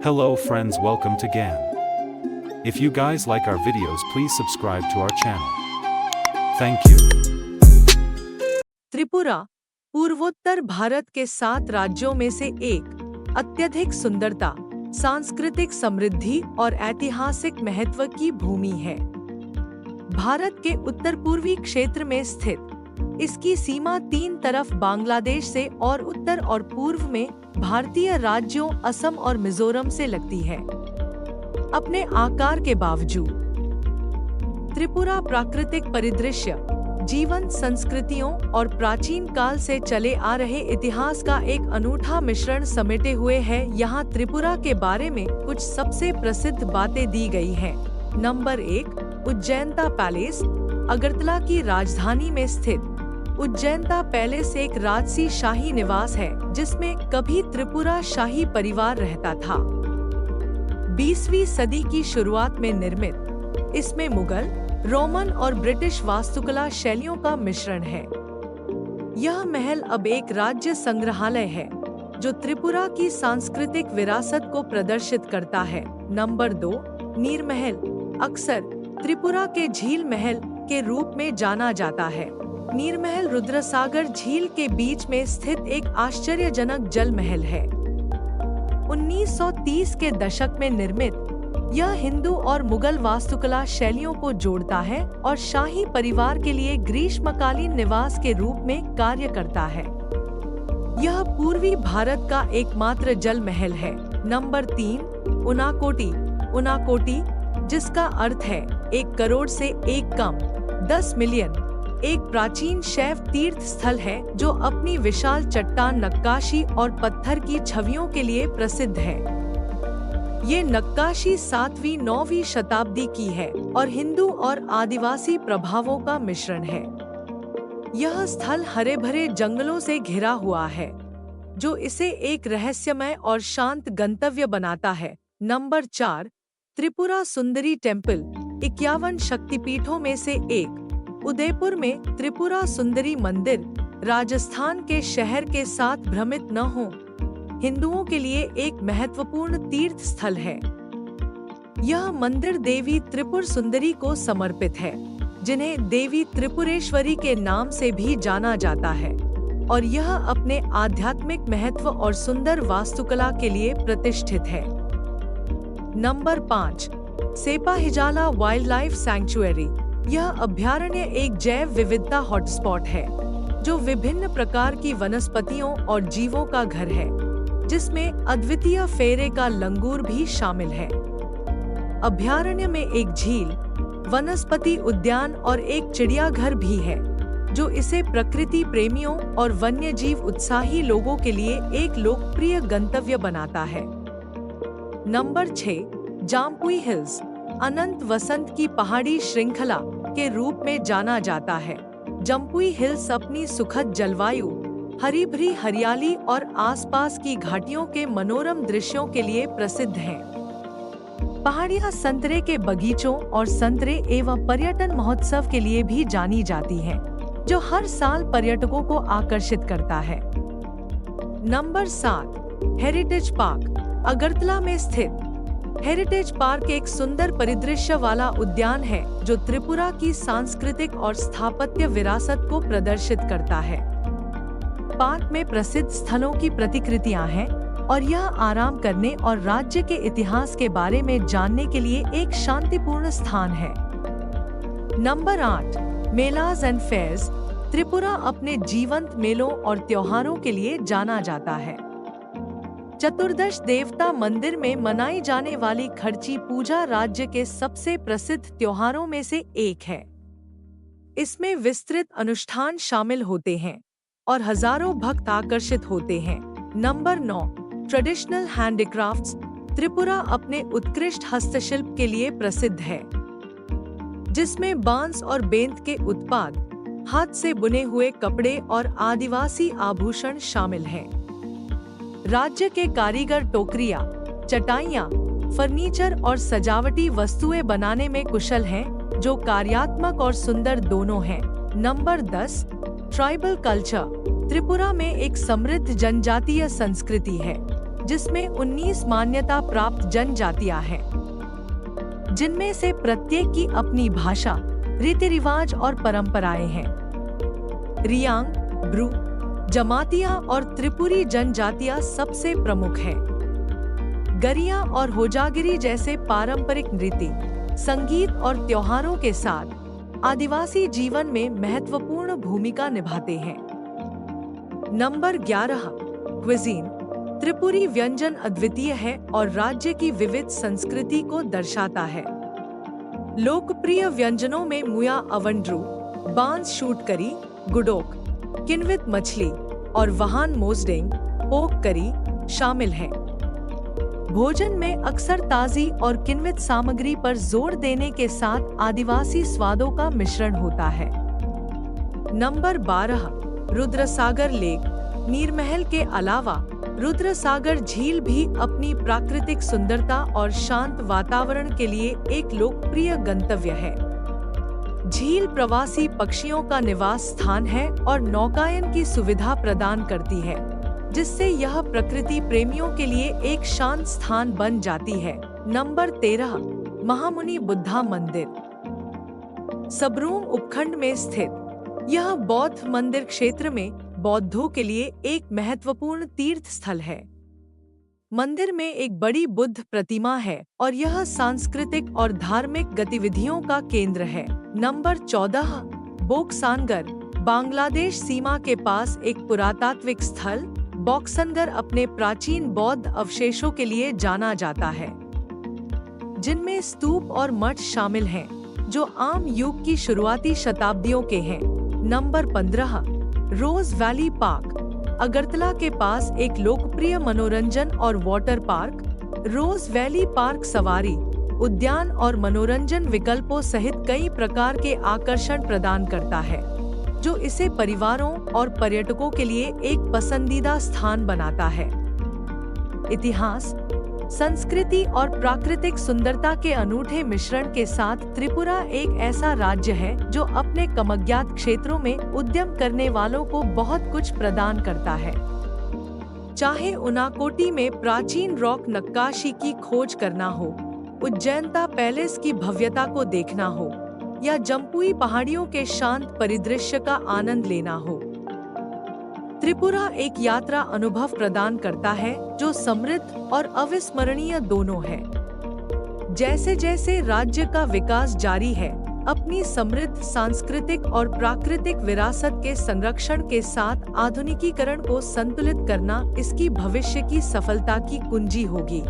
Hello friends, welcome to GAN. If you guys like our videos, please subscribe to our channel. Thank you. Tripura पूर्वोत्तर भारत के 7 राज्यों में से एक अत्यधिक सुंदरता, सांस्कृतिक समृद्धि और ऐतिहासिक महत्व की भूमि है। भारत के उत्तर पूर्वी क्षेत्र में स्थित इसकी सीमा 3 तरफ बांग्लादेश से और उत्तर और पूर्व में भारतीय राज्यों असम और मिजोरम से लगती है। अपने आकार के बावजूद त्रिपुरा प्राकृतिक परिदृश्य, जीवंत संस्कृतियों और प्राचीन काल से चले आ रहे इतिहास का एक अनूठा मिश्रण समेटे हुए है। यहाँ त्रिपुरा के बारे में कुछ सबसे प्रसिद्ध बातें दी गई हैं। Number 1, Ujjayanta palace. अगरतला की राजधानी में स्थित उज्जैनता पैलेस एक राजसी शाही निवास है, जिसमें कभी त्रिपुरा शाही परिवार रहता था। 20वीं सदी की शुरुआत में निर्मित इसमें मुगल, रोमन और ब्रिटिश वास्तुकला शैलियों का मिश्रण है। यह महल अब एक राज्य संग्रहालय है, जो त्रिपुरा की सांस्कृतिक विरासत को प्रदर्शित करता है। नंबर 2, नीर महल। अक्सर त्रिपुरा के झील महल के रूप में जाना जाता है। नीर महल रुद्रसागर झील के बीच में स्थित एक आश्चर्यजनक जल महल है। 1930 के दशक में निर्मित यह हिंदू और मुगल वास्तुकला शैलियों को जोड़ता है और शाही परिवार के लिए ग्रीष्मकालीन निवास के रूप में कार्य करता है। यह पूर्वी भारत का एकमात्र जल महल है। नंबर 3, उनाकोटी। उनाकोटी, जिसका अर्थ है 1 करोड़ से 1 कम 10 मिलियन, एक प्राचीन शैव तीर्थ स्थल है जो अपनी विशाल चट्टान नक्काशी और पत्थर की छवियों के लिए प्रसिद्ध है। ये नक्काशी 7वीं-9वीं शताब्दी की है और हिंदू और आदिवासी प्रभावों का मिश्रण है। यह स्थल हरे भरे जंगलों से घिरा हुआ है, जो इसे एक रहस्यमय और शांत गंतव्य बनाता है। Number 4, Tripura Sundari temple. 51 शक्तिपीठों में से एक उदयपुर में त्रिपुरा सुंदरी मंदिर राजस्थान के शहर के साथ भ्रमित न हो, हिंदुओं के लिए एक महत्वपूर्ण तीर्थ स्थल है। यह मंदिर देवी त्रिपुर सुंदरी को समर्पित है, जिन्हें देवी त्रिपुरेश्वरी के नाम से भी जाना जाता है, और यह अपने आध्यात्मिक महत्व और सुंदर वास्तुकला के लिए प्रतिष्ठित है। Number 5, Sepahijala wildlife sanctuary. यह अभयारण्य एक जैव विविधता हॉटस्पॉट है, जो विभिन्न प्रकार की वनस्पतियों और जीवों का घर है, जिसमें अद्वितीय फेरे का लंगूर भी शामिल है। अभयारण्य में एक झील, वनस्पति उद्यान और एक चिड़ियाघर भी है, जो इसे प्रकृति प्रेमियों और वन्यजीव उत्साही लोगों के लिए एक लोकप्रिय गंतव्य बनाता है। Number 6, Jampui hills. अनंत वसंत की पहाड़ी श्रृंखला के रूप में जाना जाता है। जम्पुई हिल्स अपनी सुखद जलवायु, हरी भरी हरियाली और आसपास की घाटियों के मनोरम दृश्यों के लिए प्रसिद्ध हैं। पहाड़ियां संतरे के बगीचों और संतरे एवं पर्यटन महोत्सव के लिए भी जानी जाती हैं, जो हर साल पर्यटकों को आकर्षित करता है। Number 7, heritage park. अगरतला में स्थित हेरिटेज पार्क एक सुंदर परिदृश्य वाला उद्यान है, जो त्रिपुरा की सांस्कृतिक और स्थापत्य विरासत को प्रदर्शित करता है। पार्क में प्रसिद्ध स्थलों की प्रतिकृतियां हैं, और यह आराम करने और राज्य के इतिहास के बारे में जानने के लिए एक शांतिपूर्ण स्थान है। Number 8, melas and fairs. Tripura अपने जीवंत मेलों और त्योहारों के लिए जाना जाता है। चतुर्दश देवता मंदिर में मनाई जाने वाली खर्ची पूजा राज्य के सबसे प्रसिद्ध त्योहारों में से एक है। इसमें विस्तृत अनुष्ठान शामिल होते हैं और हजारों भक्त आकर्षित होते हैं। Number 9, traditional handicrafts. त्रिपुरा अपने उत्कृष्ट हस्तशिल्प के लिए प्रसिद्ध है, जिसमें बांस और बेंत के उत्पाद, हाथ से बुने हुए कपड़े और आदिवासी आभूषण शामिल हैं। राज्य के कारीगर टोकरियां, चटाइयां, फर्नीचर और सजावटी वस्तुएं बनाने में कुशल हैं, जो कार्यात्मक और सुंदर दोनों हैं। Number 10, tribal culture. त्रिपुरा में एक समृद्ध जनजातीय संस्कृति है, जिसमें 19 मान्यता प्राप्त जनजातियां हैं, जिनमें से प्रत्येक की अपनी भाषा, रीति रिवाज और परंपराएं हैं। रियांग, ब्रू, जमातिया और त्रिपुरी जनजातियां सबसे प्रमुख हैं। गरिया और होजागिरी जैसे पारंपरिक नृत्य, संगीत और त्योहारों के साथ आदिवासी जीवन में महत्वपूर्ण भूमिका निभाते हैं। Number 11, cuisine. त्रिपुरी व्यंजन अद्वितीय है और राज्य की विविध संस्कृति को दर्शाता है। लोकप्रिय व्यंजनों में मुया अवंड्रू, बांस शूट करी, गुडोक, किन्वित मछली और वहान मोजडेंग, पोक करी शामिल हैं। भोजन में अक्सर ताजी और किन्वित सामग्री पर जोर देने के साथ आदिवासी स्वादों का मिश्रण होता है। Number 12, Rudrasagar lake. नीरमहल के अलावा रुद्रसागर झील भी अपनी प्राकृतिक सुंदरता और शांत वातावरण के लिए एक लोकप्रिय गंतव्य है। झील प्रवासी पक्षियों का निवास स्थान है और नौकायन की सुविधा प्रदान करती है, जिससे यह प्रकृति प्रेमियों के लिए एक शांत स्थान बन जाती है। नंबर 13, महामुनि बुद्धा मंदिर। सबरूम उपखंड में स्थित यह बौद्ध मंदिर क्षेत्र में बौद्धों के लिए एक महत्वपूर्ण तीर्थ स्थल है। मंदिर में एक बड़ी बुद्ध प्रतिमा है और यह सांस्कृतिक और धार्मिक गतिविधियों का केंद्र है। नंबर 14, बोक्सानगर। बांग्लादेश सीमा के पास एक पुरातात्विक स्थल बॉक्सनगर अपने प्राचीन बौद्ध अवशेषों के लिए जाना जाता है, जिनमें स्तूप और मठ शामिल हैं, जो आम युग की शुरुआती शताब्दियों के हैं। नंबर 15, रोज वैली पार्क। अगरतला के पास एक लोकप्रिय मनोरंजन और वाटर पार्क रोज वैली पार्क सवारी, उद्यान और मनोरंजन विकल्पों सहित कई प्रकार के आकर्षण प्रदान करता है, जो इसे परिवारों और पर्यटकों के लिए एक पसंदीदा स्थान बनाता है। इतिहास, संस्कृति और प्राकृतिक सुंदरता के अनूठे मिश्रण के साथ त्रिपुरा एक ऐसा राज्य है जो अपने कमज्ञात क्षेत्रों में उद्यम करने वालों को बहुत कुछ प्रदान करता है। चाहे उनाकोटी में प्राचीन रॉक नक्काशी की खोज करना हो, उज्जैनता पैलेस की भव्यता को देखना हो, या जम्पुई पहाड़ियों के शांत परिदृश्य का आनंद लेना हो, त्रिपुरा एक यात्रा अनुभव प्रदान करता है जो समृद्ध और अविस्मरणीय दोनों है। जैसे जैसे राज्य का विकास जारी है, अपनी समृद्ध सांस्कृतिक और प्राकृतिक विरासत के संरक्षण के साथ आधुनिकीकरण को संतुलित करना इसकी भविष्य की सफलता की कुंजी होगी।